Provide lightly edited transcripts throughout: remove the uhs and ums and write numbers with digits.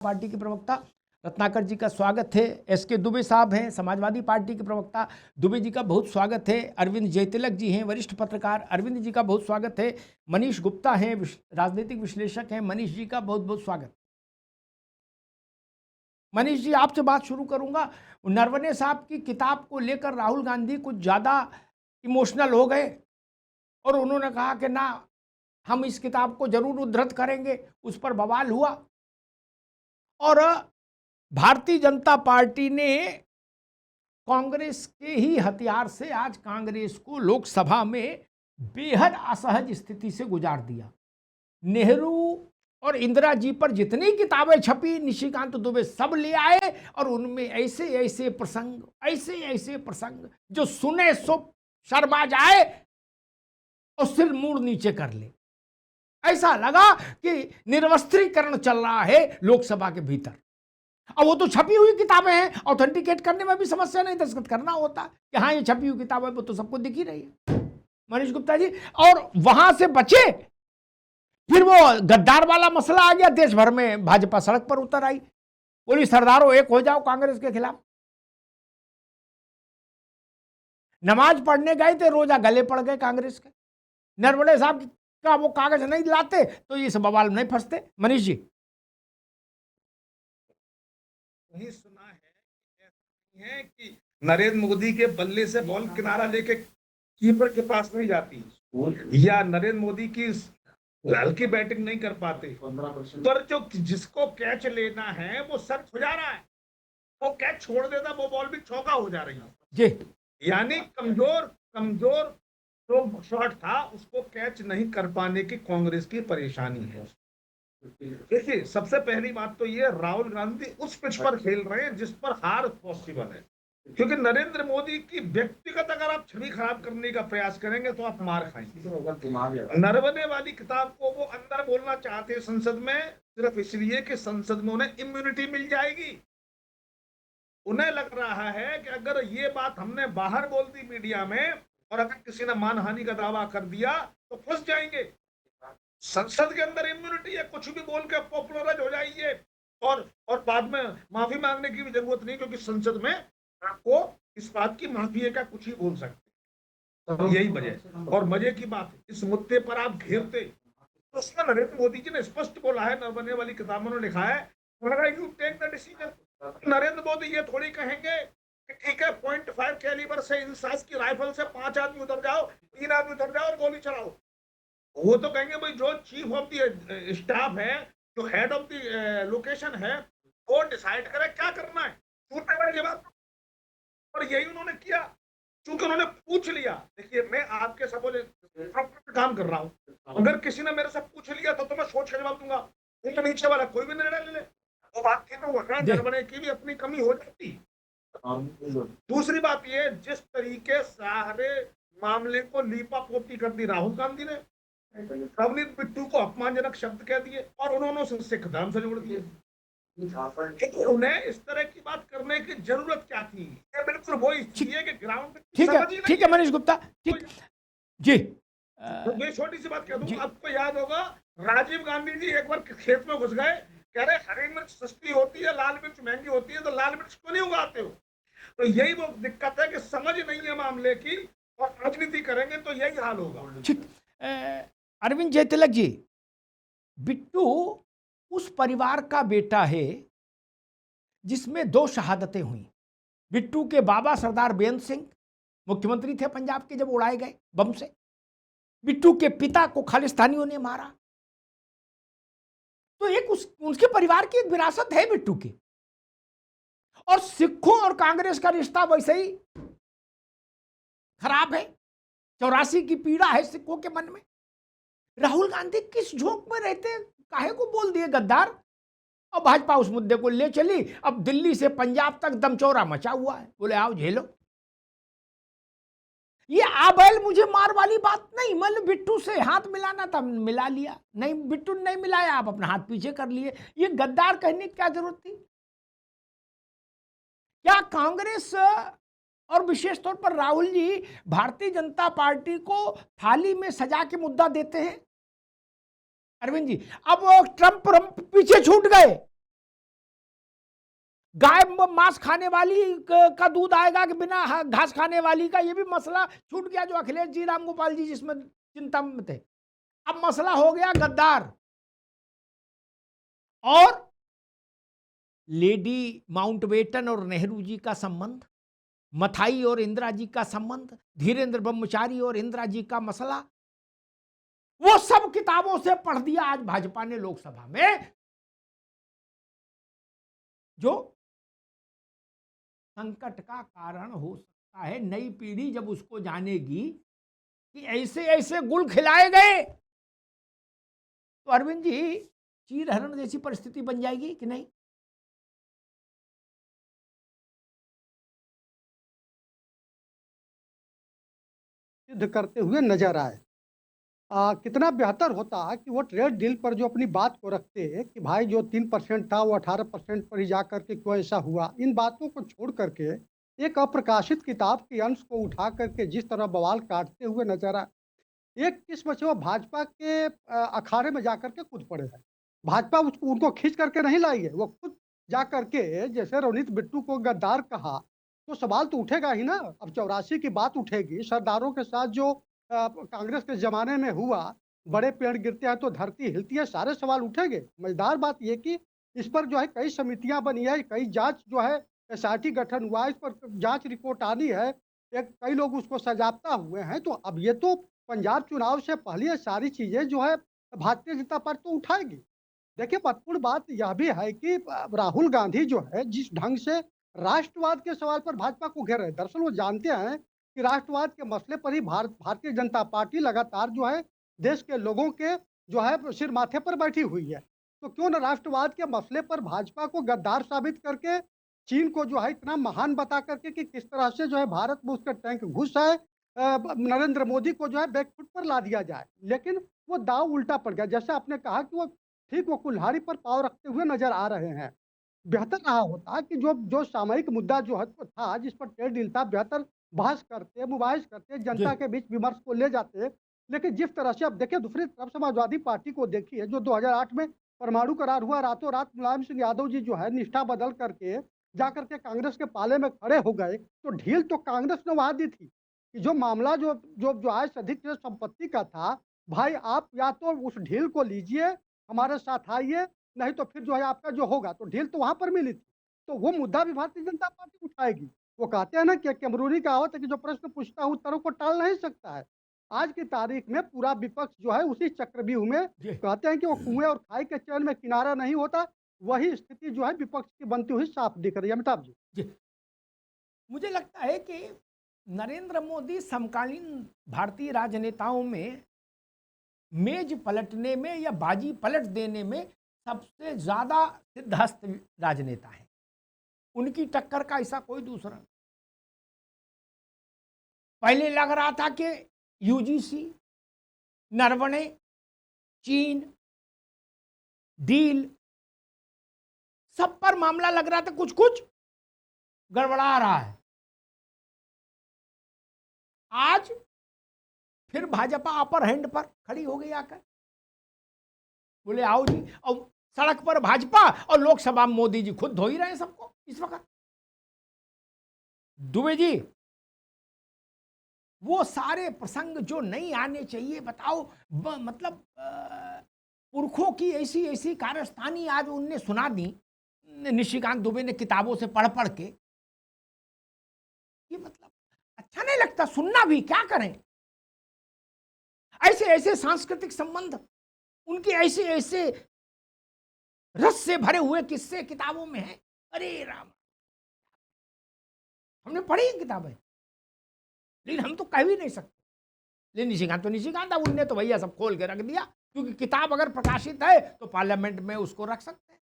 Party के प्रवक्ता रत्नाकर जी का स्वागत है। एसके दुबे साहब हैं समाजवादी पार्टी के प्रवक्ता, दुबे जी का बहुत स्वागत है। अरविंद जयतिलक जी हैं वरिष्ठ पत्रकार, अरविंद जी का बहुत स्वागत है। मनीष गुप्ता हैं राजनीतिक विश्लेषक हैं, मनीष जी का बहुत बहुत स्वागत। मनीष जी, आपसे बात शुरू करूंगा। नरवणे साहब की किताब को लेकर राहुल गांधी कुछ ज़्यादा इमोशनल हो गए और उन्होंने कहा कि ना, हम इस किताब को जरूर उद्धृत करेंगे। उस पर बवाल हुआ और भारतीय जनता पार्टी ने कांग्रेस के ही हथियार से आज कांग्रेस को लोकसभा में बेहद असहज स्थिति से गुजार दिया। नेहरू और इंदिरा जी पर जितनी किताबें छपी, निशिकांत दुबे सब ले आए और उनमें ऐसे ऐसे प्रसंग जो सुने सो शर्मा जाए और सिर मुड़ नीचे कर ले। ऐसा लगा कि निर्वस्त्रीकरण चल रहा है लोकसभा के भीतर। अब वो तो छपी हुई किताबें हैं, ऑथेंटिकेट करने में भी समस्या नहीं, दस्तखत करना होता कि हाँ ये छपी हुई किताब है, वो तो सबको दिख ही रही है। मनीष गुप्ता जी, और वहां से बचे, फिर वो गद्दार वाला मसला आ गया, देश भर में भाजपा सड़क पर उतर आई, बोली सरदारों एक हो जाओ कांग्रेस के खिलाफ। नमाज पढ़ने गए थे, रोजा गले पड़ गए कांग्रेस के। नरवणे साहब का वो कागज नहीं लाते तो ये सब बवाल नहीं फंसते। मनीष जी, नहीं सुना है कि नरेंद्र मोदी के बल्ले से बॉल किनारा लेके कीपर के पास नहीं जाती, या नरेंद्र मोदी की हल्की बैटिंग नहीं कर पाते, पर जो जिसको कैच लेना है वो सर्च हो जा रहा है, वो कैच छोड़ देता, वो बॉल भी चौका हो जा रही है जी। यानी कमजोर जो शॉट था उसको कैच नहीं कर पाने की कांग्रेस की परेशानी है। देखिए, सबसे पहली बात तो ये, राहुल गांधी उस पिच पर खेल रहे हैं जिस पर हार पॉसिबल है, क्योंकि नरेंद्र मोदी की व्यक्तिगत अगर आप छवि खराब करने का प्रयास करेंगे तो आप मार खाएंगे। नरवणे वाली किताब को वो अंदर बोलना चाहते हैं संसद में, सिर्फ इसलिए कि संसद में उन्हें इम्यूनिटी मिल जाएगी। उन्हें लग रहा है कि अगर ये बात हमने बाहर बोल दी मीडिया में और अगर किसी ने मानहानि का दावा कर दिया तो फंस जाएंगे। संसद के अंदर इम्यूनिटी है, कुछ भी बोल के पॉपुलराइज हो जाइए और बाद में माफी मांगने की भी जरूरत नहीं, क्योंकि संसद में आपको इस बात की माफी है, क्या कुछ ही बोल सकते। तो यही वजह और मजे की बात, इस मुद्दे पर आप घेरते तो उसमें नरेंद्र मोदी जी ने स्पष्ट बोला है, नरवणे वाली किताबों ने लिखा है, you take the decision. Narendra Modi ये थोड़ी कहेंगे कि ठीक है 0.5 कैलिबर से इंसास की राइफल से 5 आदमी उतर जाओ, 3 आदमी उतर जाओ और गोली चलाओ। वो तो कहेंगे भाई जो चीफ ऑफ द स्टाफ है, जो हेड ऑफ द लोकेशन है, वो डिसाइड करे क्या करना है, छूटने वाली बात। और यही उन्होंने किया, क्योंकि उन्होंने पूछ लिया। देखिए, मैं आपके सपोज काम कर रहा हूँ, अगर किसी ने मेरे से पूछ लिया तो मैं सोच के जवाब दूंगा, तो नीचे वाला कोई भी निर्णय ले ले, वो बात थी तो वहां नरवणे की भी अपनी कमी हो जाती। दूसरी बात ये, जिस तरीके सारे मामले को लीपा पोती कर दी राहुल गांधी ने, नवनीत बिट्टू को अपमानजनक शब्द कह दिए और उन्होंने उसे सिख धर्म से जोड़ दिए। उन्हें इस तरह की बात करने की जरूरत क्या थी? ये बिल्कुल वही चाहिए कि ग्राउंड पे ठीक है मनीष गुप्ता, ठीक जी। तो मैं छोटी सी बात कह दूं, आपको याद होगा राजीव गांधी जी एक बार खेत में घुस गए, कह रहे हरी मिर्च सस्ती होती है, लाल मिर्च महंगी होती है, तो लाल मिर्च क्यों नहीं उगाते हो? तो यही वो दिक्कत है कि समझ नहीं है मामले की और राजनीति करेंगे तो यही हाल होगा। ठीक, अरविंद जयतिलक जी, बिट्टू उस परिवार का बेटा है जिसमें 2 शहादतें हुई। बिट्टू के बाबा सरदार बेअंत सिंह मुख्यमंत्री थे पंजाब के जब उड़ाए गए बम से। बिट्टू के पिता को खालिस्तानियों ने मारा। तो एक उनके परिवार की एक विरासत है बिट्टू की। और सिखों और कांग्रेस का रिश्ता वैसे ही खराब है, 84 की पीड़ा है सिखों के मन में। राहुल गांधी किस झोंक में रहते, काहे को बोल दिए गद्दार। और भाजपा उस मुद्दे को ले चली, अब दिल्ली से पंजाब तक दमचौरा मचा हुआ है, बोले आओ झेलो। ये आ बैल मुझे मार वाली बात नहीं, मतलब बिट्टू से हाथ मिलाना था, मिला लिया, नहीं बिट्टू ने नहीं मिलाया, आप अपना हाथ पीछे कर लिए। ये गद्दार कहने की क्या जरूरत थी? क्या कांग्रेस और विशेष तौर पर राहुल जी भारतीय जनता पार्टी को थाली में सजा के मुद्दा देते हैं? अरविंद जी, अब ट्रंप पीछे छूट गए, गाय मांस खाने वाली का दूध आएगा कि बिना घास खाने वाली का, ये भी मसला छूट गया जो अखिलेश जी, रामगोपाल जी जिसमें चिंता में थे। अब मसला हो गया गद्दार और लेडी माउंटबेटन और नेहरू जी का संबंध, मथाई और इंदिरा जी का संबंध, धीरेन्द्र ब्रह्मचारी और इंदिरा जी का मसला, वो सब किताबों से पढ़ दिया आज भाजपा ने लोकसभा में, जो संकट का कारण हो सकता है। नई पीढ़ी जब उसको जानेगी कि ऐसे ऐसे गुल खिलाए गए, तो अरविंद जी चीर हरण जैसी परिस्थिति बन जाएगी कि नहीं? सिद्ध करते हुए नजर आए। कितना बेहतर होता कि वो ट्रेड डील पर जो अपनी बात को रखते कि भाई जो 3% था वो 18% पर ही जा करके क्यों ऐसा हुआ। इन बातों को छोड़ करके एक अप्रकाशित किताब के अंश को उठा करके जिस तरह बवाल काटते हुए नजर आए, एक किस्म से वो भाजपा के अखाड़े में जाकर के खुद पड़े हैं। भाजपा उसको उनको खींच करके नहीं लाई है, वो खुद जा करके जैसे रोनित बिट्टू को गद्दार कहा, तो सवाल तो उठेगा ही ना। अब 84 की बात उठेगी, सरदारों के साथ जो कांग्रेस के ज़माने में हुआ, बड़े पेड़ गिरते हैं तो धरती हिलती है, सारे सवाल उठेंगे। मज़ेदार बात ये कि इस पर जो है कई समितियाँ बनी है, कई जाँच जो है एसआईटी गठन हुआ है, इस पर जाँच रिपोर्ट आनी है, एक कई लोग उसको सजागता हुए हैं। तो अब ये तो पंजाब चुनाव से पहले ये सारी चीज़ें जो है भारतीय जनता पार्टी तो उठाएगी। देखिए, महत्वपूर्ण बात यह भी है कि राहुल गांधी जो है जिस ढंग से राष्ट्रवाद के सवाल पर भाजपा को घेर रहे हैं, दरअसल वो जानते हैं कि राष्ट्रवाद के मसले पर ही भारतीय जनता पार्टी लगातार जो है देश के लोगों के जो है सिर माथे पर बैठी हुई है। तो क्यों न राष्ट्रवाद के मसले पर भाजपा को गद्दार साबित करके चीन को जो है इतना महान बता करके कि किस तरह से जो है भारत में उसका टैंक घुस आए, नरेंद्र मोदी को जो है बैकफुट पर ला दिया जाए। लेकिन वो दाव उल्टा पड़ गया। जैसे आपने कहा कि वो ठीक वो कुल्हाड़ी पर पाँव रखते हुए नजर आ रहे हैं। बेहतर रहा होता कि जो जो सामयिक मुद्दा जो है तो था, जिस पर ट्रेड डील था, बेहतर बहस करते, मुबाहिस करते, जी। जनता के बीच विमर्श को ले जाते। लेकिन जिस तरह से अब देखिए दूसरी तरफ समाजवादी पार्टी को देखिए, जो 2008 में परमाणु करार हुआ, रातों रात मुलायम सिंह यादव जी जो है निष्ठा बदल करके जाकर के कांग्रेस के पाले में खड़े हो गए। तो ढील तो कांग्रेस ने वहाँ दी थी कि जो मामला जो जो जो आय से अधिक संपत्ति का था, भाई आप या तो उस ढील को लीजिए, हमारे साथ आइए, नहीं तो फिर जो है आपका जो होगा। तो ढील तो वहाँ पर मिली थी। तो वो मुद्दा भी भारतीय जनता पार्टी उठाएगी। वो कहते हैं ना कि कैमरूनी कहावत है कि जो प्रश्न पूछता है उत्तरों को टाल नहीं सकता है। आज की तारीख में पूरा विपक्ष जो है उसी चक्रव्यूह में, जी। कहते हैं कि वो कुएं और खाई के चैन में किनारा नहीं होता, वही स्थिति जो है विपक्ष की बनती हुई साफ दिख रही है। अमिताभ जी। जी। मुझे लगता है कि नरेंद्र मोदी समकालीन भारतीय राजनेताओं में मेज पलटने में या बाजी पलट देने में सबसे ज्यादा सिद्धहस्त राजनेता है। उनकी टक्कर का ऐसा कोई दूसरा नहीं। पहले लग रहा था कि यूजीसी, नरवणे, चीन डील, सब पर मामला लग रहा था कुछ कुछ गड़बड़ा रहा है। आज फिर भाजपा अपर हैंड पर खड़ी हो गई आकर, बोले आओ जी, और सड़क पर भाजपा और लोकसभा में मोदी जी खुद धो ही रहे हैं सबको इस वक्त। दुबे जी, वो सारे प्रसंग जो नहीं आने चाहिए, बताओ मतलब पुरखों की ऐसी ऐसी कारस्तानी आज उनने सुना दी निशिकांत दुबे ने किताबों से पढ़ पढ़ के। ये मतलब अच्छा नहीं लगता सुनना भी, क्या करें। ऐसे ऐसे सांस्कृतिक संबंध, उनके ऐसे ऐसे रस से भरे हुए किस्से किताबों में हैं। अरे राम, हमने पढ़ी हैं किताबें, लेकिन हम तो कह भी नहीं सकते। लेकिन निशिकांत तो निशिकांत, अब उनने तो भैया सब खोल के रख दिया, क्योंकि किताब अगर प्रकाशित है तो पार्लियामेंट में उसको रख सकते हैं।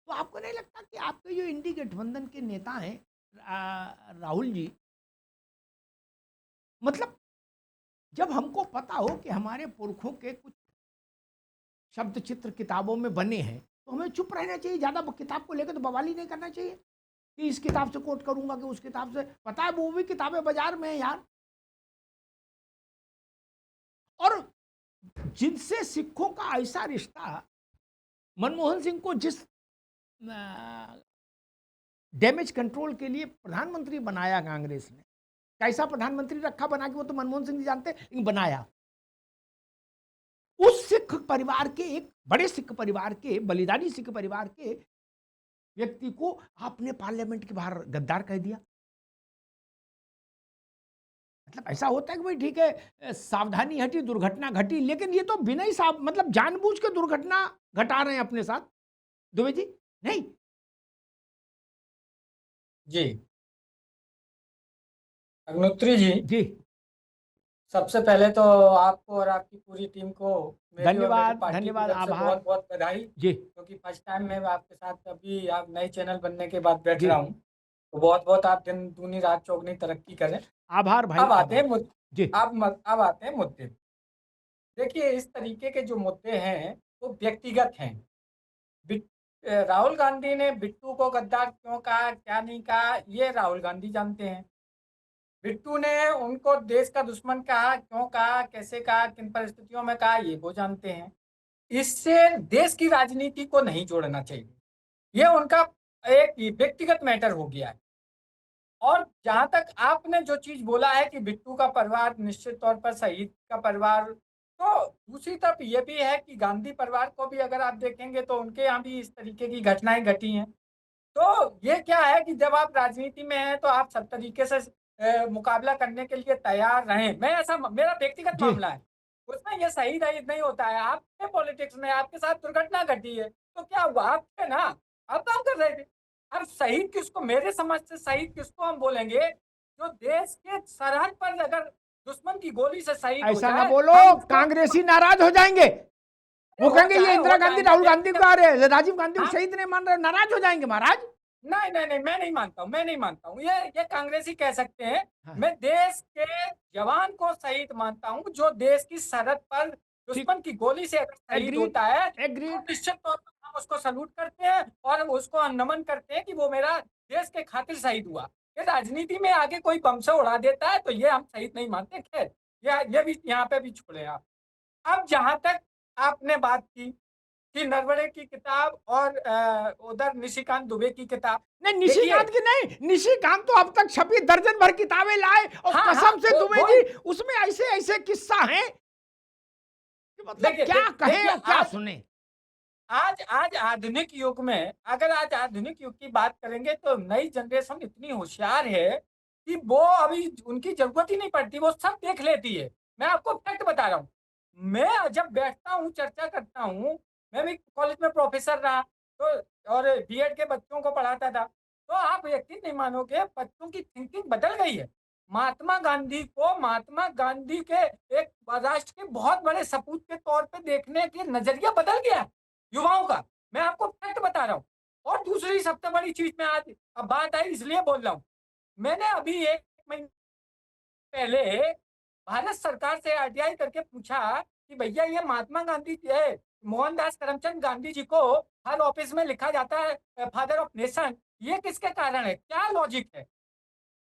तो आपको नहीं लगता कि आपके जो इंडी गठबंधन के नेता हैं राहुल जी, मतलब जब हमको पता हो कि हमारे पुरखों के कुछ शब्द चित्र किताबों में बने हैं, तो हमें चुप रहना चाहिए, ज्यादा किताब को लेकर तो बवाल ही नहीं करना चाहिए कि इस किताब से कोट करूंगा कि उस किताब से। पता है वो भी किताबें बाजार में है यार, और जिनसे सिखों का ऐसा रिश्ता, मनमोहन सिंह को जिस डैमेज कंट्रोल के लिए प्रधानमंत्री बनाया कांग्रेस ने। कैसा प्रधानमंत्री रखा बना के वो तो मनमोहन सिंह जी जानते, लेकिन बनाया। उस सिख परिवार के, एक बड़े सिख परिवार के, बलिदानी सिख परिवार के व्यक्ति को आपने पार्लियामेंट के बाहर गद्दार कह दिया। मतलब ऐसा होता है कि भाई ठीक है, सावधानी हटी, दुर्घटना घटी, लेकिन ये तो बिना ही मतलब जानबूझ के दुर्घटना घटा रहे हैं अपने साथ। दुबे जी नहीं जी, अग्निहोत्री जी, जी, सबसे पहले तो आपको और आपकी पूरी टीम को मेरी और मेरी धन्यवाद, पार्टी की धन्यवाद, तरफ से आभार बहुत बहुत बधाई, जी, क्योंकि फर्स्ट टाइम मैं आपके साथ अभी आप नए चैनल बनने के बाद बैठ जी, रहा हूँ। तो बहुत बहुत आप दिन दूनी रात चौगनी तरक्की करें। आभार भाई, अब आते हैं आभार जी, अब आते हैं मुद्दे। देखिए, इस तरीके के जो मुद्दे हैं वो व्यक्तिगत हैं। राहुल गांधी ने बिट्टू को गद्दार क्यों कहा, क्या नहीं कहा, ये राहुल गांधी जानते हैं। बिट्टू ने उनको देश का दुश्मन कहा, क्यों कहा, कैसे कहा, किन परिस्थितियों में कहा, ये वो जानते हैं। इससे देश की राजनीति को नहीं जोड़ना चाहिए। ये उनका एक व्यक्तिगत मैटर हो गया है। और जहां तक आपने जो चीज बोला है कि बिट्टू का परिवार निश्चित तौर पर शहीद का परिवार, तो दूसरी तरफ ये भी है कि गांधी परिवार को भी अगर आप देखेंगे तो उनके यहाँ भी इस तरीके की घटनाएं घटी हैं। तो ये क्या है कि जब आप राजनीति में हैं तो आप सब तरीके से मुकाबला करने के लिए तैयार रहें। मैं ऐसा, मेरा व्यक्तिगत जी, मामला है, उसमें ये सही नहीं होता है। आपके पॉलिटिक्स में आपके साथ दुर्घटना घटी है तो क्या हुआ, आप थे ना, आप काम कर रहे थे। अब शहीद किसको, मेरे समझ से शहीद किसको हम बोलेंगे, जो देश के सरहद पर अगर दुश्मन की गोली से शहीद हो ऐसा ना जाए, बोलो, हम उसको- कांग्रेसी नाराज हो जाएंगे। वो हो कहेंगे ये जाए, इंदिरा हो गांधी जाएंगे, राहुल गांधी को आ रहे, राजीव गांधी को हाँ। शहीद नहीं मान रहे, नाराज हो जाएंगे महाराज। नहीं नहीं नहीं, मैं नहीं मानता हूँ, ये कांग्रेसी कह सकते हैं। हाँ। मैं देश के जवान को शहीद मानता हूँ, जो देश की सरहद पर दुश्मन की गोली से अगर शहीद Agreed, होता है तो agreed, निश्चित तौर पर हम उसको सल्यूट करते हैं और उसको हम नमन करते हैं कि वो मेरा देश के खातिर शहीद हुआ। ये राजनीति में आगे कोई बम से उड़ा देता है तो ये हम शहीद नहीं मानते। खैर, ये भी यहाँ पे भी छोड़े आप। अब जहां तक आपने बात की कि नरवणे की किताब और उधर निशिकांत दुबे की किताब, नहीं देखिए, निशिकांत की नहीं, निशिकांत तो अब तक छपी दर्जन भर किताबें लाए, और हाँ, कसम से वो- दुबे वो- जी उसमें ऐसे ऐसे किस्सा हैं कि मतलब देखिए, क्या कहें देखिए, और क्या सुने। आज आधुनिक युग में, अगर आज आधुनिक युग की बात करेंगे तो नई जनरेशन इतनी होशियार है कि वो अभी उनकी जरूरत ही नहीं पड़ती, वो सब देख लेती है। मैं आपको फैक्ट बता रहा हूँ। मैं जब बैठता हूँ, चर्चा करता हूँ, मैं भी कॉलेज में प्रोफेसर रहा तो, और बीएड के बच्चों को पढ़ाता था, तो आप यकीन नहीं मानोगे, बच्चों की थिंकिंग बदल गई है। महात्मा गांधी के एक राष्ट्र के बहुत बड़े सपूत के तौर पे देखने के नजरिया बदल गया है युवाओं का। मैं आपको फैक्ट बता रहा हूँ। और दूसरी सबसे बड़ी चीज, मैं आज अब बात आई इसलिए बोल रहा हूँ, मैंने अभी 1 महीने पहले भारत सरकार से आरटीआई करके पूछा कि भैया ये महात्मा गांधी है, मोहनदास करमचंद गांधी जी को हर ऑफिस में लिखा जाता है फादर ऑफ नेशन, ये किसके कारण है, क्या लॉजिक है,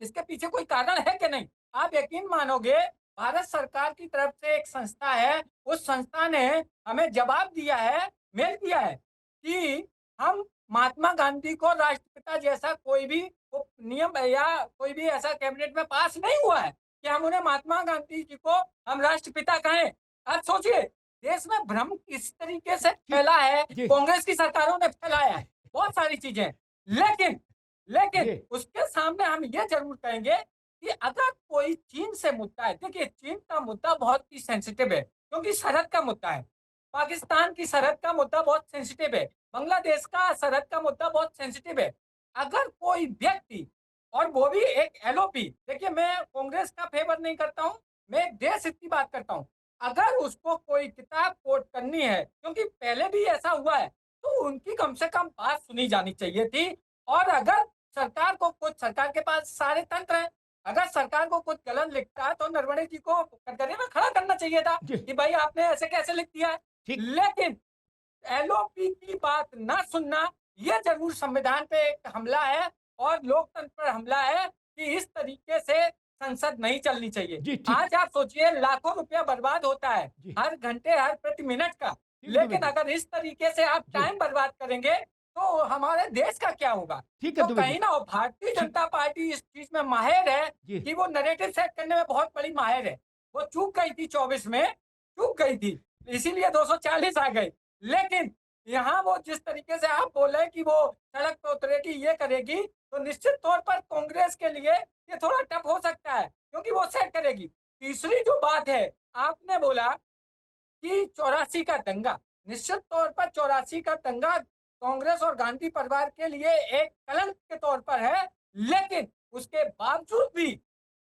इसके पीछे कोई कारण है कि नहीं? आप यकीन मानोगे, भारत सरकार की तरफ से एक संस्था है, उस संस्था ने हमें जवाब दिया है, मेल दिया है कि हम महात्मा गांधी को राष्ट्रपिता जैसा कोई भी नियम या कोई भी ऐसा कैबिनेट में पास नहीं हुआ है कि हम उन्हें महात्मा गांधी जी को हम राष्ट्रपिता कहें। आप सोचिए, देश में भ्रम किस तरीके से फैला है, कांग्रेस की सरकारों ने फैलाया है बहुत सारी चीजें। लेकिन उसके सामने हम ये जरूर कहेंगे कि अगर कोई चीन से मुद्दा है, देखिए चीन का मुद्दा बहुत ही सेंसिटिव है क्योंकि सरहद का मुद्दा है, पाकिस्तान की सरहद का मुद्दा बहुत सेंसिटिव है, बांग्लादेश का सरहद का मुद्दा बहुत सेंसिटिव है। अगर कोई व्यक्ति, और वो भी एक एलओपी, देखिए मैं कांग्रेस का फेवर नहीं करता हूं, मैं देश हित की बात करता हूं, अगर उसको कोई किताब कोट करनी है, क्योंकि पहले भी ऐसा हुआ है, तो उनकी कम से कम बात सुनी जानी चाहिए थी। और अगर सरकार को कुछ, सरकार के पास सारे तंत्र हैं, अगर सरकार को कुछ गलत लिखता है तो नरवणे जी को कटघरे में खड़ा करना चाहिए था कि भाई आपने ऐसे कैसे लिख दिया है। लेकिन एलओपी की बात ना सुनना, ये जरूर संविधान पे एक हमला है और लोकतंत्र पर हमला है कि इस तरीके से संसद नहीं चलनी चाहिए। आज आप सोचिए, लाखों रुपया बर्बाद होता है हर घंटे, हर प्रति मिनट का, लेकिन अगर इस तरीके से आप टाइम बर्बाद करेंगे तो हमारे देश का क्या होगा? ठीक है तो दुबे कहीं जी। ना भारतीय जनता पार्टी इस चीज में माहिर है जी। कि वो नैरेटिव सेट करने में बहुत बड़ी माहिर है। वो चूक गई थी 24 में, चूक गई थी, इसीलिए 240 आ गए। लेकिन यहाँ वो जिस तरीके से आप बोल रहे हैं कि वो सड़क पे उतरेगी, ये करेगी, तो निश्चित तौर पर कांग्रेस के लिए ये थोड़ा टफ हो सकता है, क्योंकि वो सेट करेगी। तीसरी जो बात है, आपने बोला कि 84 का दंगा, निश्चित तौर पर 84 का दंगा कांग्रेस और गांधी परिवार के लिए एक कलंक के तौर पर है, लेकिन उसके बावजूद भी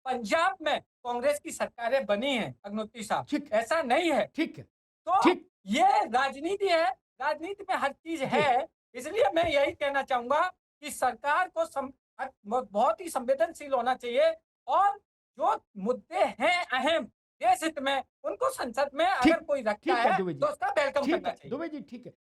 पंजाब में कांग्रेस की सरकारें बनी हैं अग्निहोत्री साहब, ठीक। ऐसा नहीं है। ठीक है। तो ठीक। ये राजनीति है, राजनीति में हर चीज है, इसलिए मैं यही कहना चाहूंगा कि सरकार को बहुत ही संवेदनशील होना चाहिए, और जो मुद्दे हैं अहम देश हित में, उनको संसद में ठीक। अगर कोई रखता ठीक है है दुबे जी। तो उसका वेलकम ठीक करना है चाहिए। दुबे जी, ठीक है।